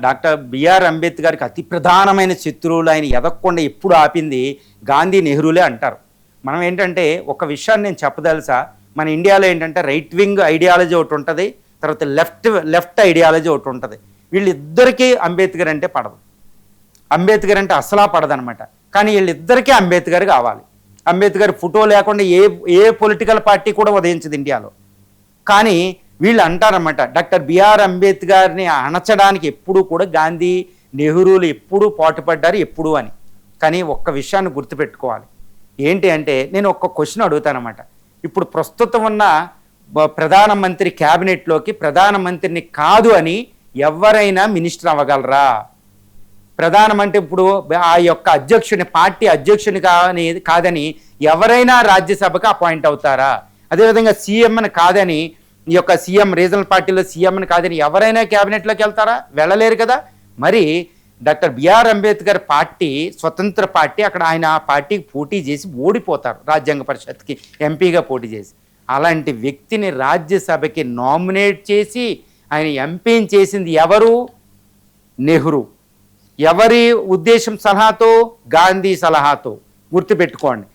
Doctor BR అంబేద్కర్కి అతి ప్రధానమైన శత్రువులు ఆయన ఎదగకుండా ఎప్పుడు ఆపింది గాంధీ నెహ్రూలే అంటారు. మనం ఏంటంటే ఒక విషయాన్ని నేను చెప్పదలుసా, మన ఇండియాలో ఏంటంటే రైట్ వింగ్ ఐడియాలజీ ఒకటి ఉంటుంది, తర్వాత లెఫ్ట్ ఐడియాలజీ ఒకటి ఉంటుంది. వీళ్ళిద్దరికీ అంబేద్కర్ అంటే పడదు, అంబేద్కర్ అంటే అసలా పడదనమాట. కానీ వీళ్ళిద్దరికీ అంబేద్కర్ కావాలి. అంబేద్కర్ ఫోటో లేకుండా ఏ పొలిటికల్ పార్టీ కూడా ఉదయించదు ఇండియాలో. కానీ వీళ్ళు అంటారన్నమాట, డాక్టర్ బిఆర్ అంబేద్కర్ని అణచడానికి ఎప్పుడూ కూడా గాంధీ నెహ్రూలు ఎప్పుడూ పాటుపడ్డారు ఎప్పుడు అని. కానీ ఒక్క విషయాన్ని గుర్తుపెట్టుకోవాలి, ఏంటి అంటే నేను ఒక్క క్వశ్చన్ అడుగుతానమాట. ఇప్పుడు ప్రస్తుతం ఉన్న ప్రధానమంత్రి క్యాబినెట్లోకి ప్రధానమంత్రిని కాదు అని ఎవరైనా మినిస్టర్ అవ్వగలరా? ప్రధానమంత్రి ఇప్పుడు ఆ యొక్క అధ్యక్షుని, పార్టీ అధ్యక్షుని కాదని ఎవరైనా రాజ్యసభకు అపాయింట్ అవుతారా? అదేవిధంగా సీఎంని కాదని, ఈ యొక్క సీఎం రీజనల్ పార్టీలో సీఎంని కాదని ఎవరైనా క్యాబినెట్లోకి వెళ్తారా? వెళ్ళలేరు కదా. మరి డాక్టర్ బిఆర్ అంబేద్కర్ పార్టీ స్వతంత్ర పార్టీ, అక్కడ ఆయన పార్టీకి పోటీ చేసి ఓడిపోతారు, రాజ్యాంగ పరిషత్కి ఎంపీగా పోటీ చేసి. అలాంటి వ్యక్తిని రాజ్యసభకి నామినేట్ చేసి ఆయన ఎంపీని చేసింది ఎవరు? నెహ్రూ. ఎవరి ఉద్దేశం సలహాతో? గాంధీ సలహాతో. గుర్తుపెట్టుకోండి.